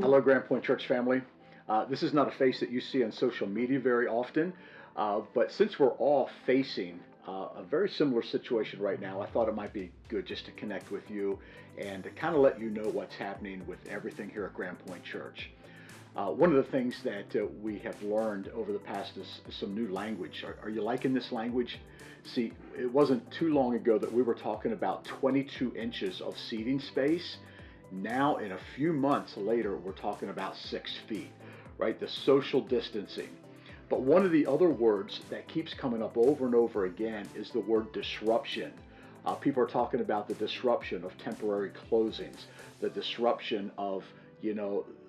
Hello, Grand Point Church family. This is not a face that you see on social media very often, but since we're all facing a very similar situation right now, I thought it might be good just to connect with you and to kind of let you know what's happening with everything here at Grand Point Church. One of the things that we have learned over the past is some new language. Are you liking this language? See, it wasn't too long ago that we were talking about 22 inches of seating space. Now, in a few months later, we're talking about 6 feet, right? The social distancing. But one of the other words that keeps coming up over and over again is the word disruption. People are talking about the disruption of temporary closings, the disruption of,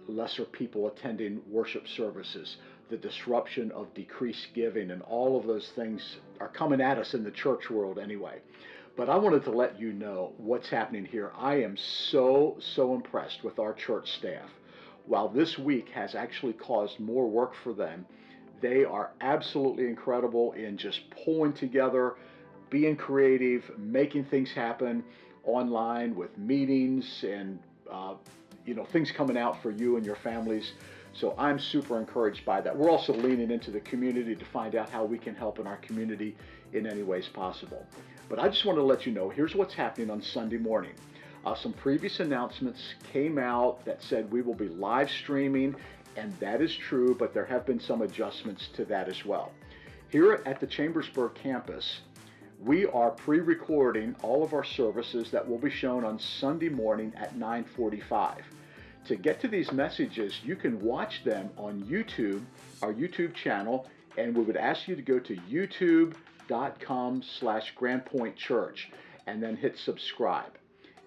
lesser people attending worship services, the disruption of decreased giving, and all of those things are coming at us in the church world anyway. But I wanted to let you know what's happening here. I am so impressed with our church staff. While this week has actually caused more work for them, they are absolutely incredible in just pulling together, being creative, making things happen online with meetings and things coming out for you and your families. So I'm super encouraged by that. We're also leaning into the community to find out how we can help in our community in any ways possible. But I just want to let you know, here's what's happening on Sunday morning. Some previous announcements came out that said we will be live streaming, and that is true, but there have been some adjustments to that as well. Here at the Chambersburg campus, we are pre-recording all of our services that will be shown on Sunday morning at 9:45. To get to these messages, you can watch them on YouTube, our YouTube channel, and we would ask you to go to youtube.com/grandpointchurch and then hit subscribe.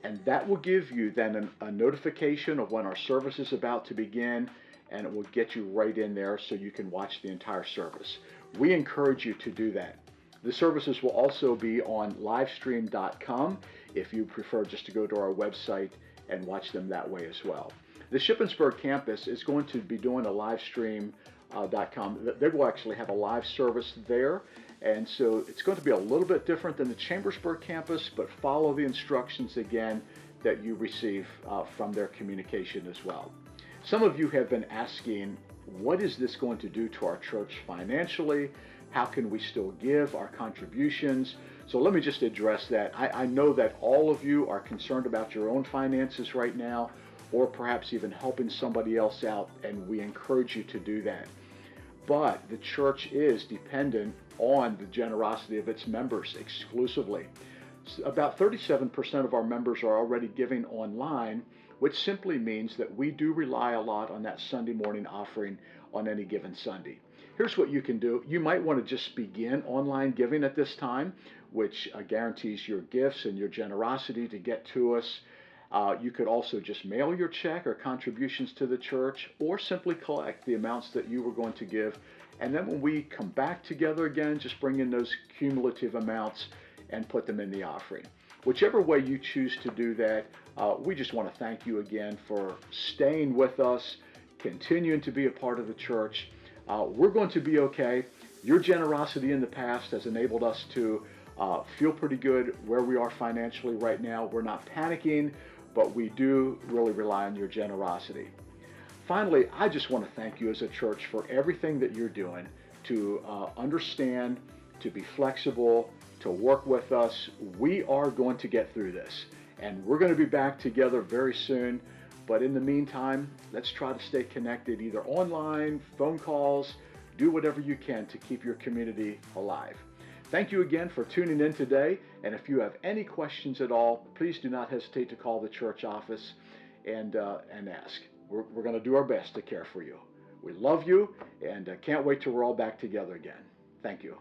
And that will give you then a notification of when our service is about to begin, and it will get you right in there so you can watch the entire service. We encourage you to do that. The services will also be on livestream.com if you prefer just to go to our website and watch them that way as well. The Shippensburg campus is going to be doing a livestream.com. They will actually have a live service there, and so it's going to be a little bit different than the Chambersburg campus, but follow the instructions again that you receive from their communication as well. Some of you have been asking, what is this going to do to our church financially? How can we still give our contributions? So let me just address that. I know that all of you are concerned about your own finances right now, or perhaps even helping somebody else out, and we encourage you to do that. But the church is dependent on the generosity of its members exclusively. About 37% of our members are already giving online, which simply means that we do rely a lot on that Sunday morning offering on any given Sunday. Here's what you can do. You might want to just begin online giving at this time, which guarantees your gifts and your generosity to get to us. You could also just mail your check or contributions to the church, or simply collect the amounts that you were going to give. And then when we come back together again, just bring in those cumulative amounts and put them in the offering. Whichever way you choose to do that, we just want to thank you again for staying with us, continuing to be a part of the church. We're going to be okay. Your generosity in the past has enabled us to feel pretty good where we are financially right now. We're not panicking, but we do really rely on your generosity. Finally, I just want to thank you as a church for everything that you're doing to understand, to be flexible, to work with us. We are going to get through this, and we're going to be back together very soon. But in the meantime, let's try to stay connected, either online, phone calls, do whatever you can to keep your community alive. Thank you again for tuning in today, and if you have any questions at all, please do not hesitate to call the church office and ask. We're going to do our best to care for you. We love you, and can't wait till we're all back together again. Thank you.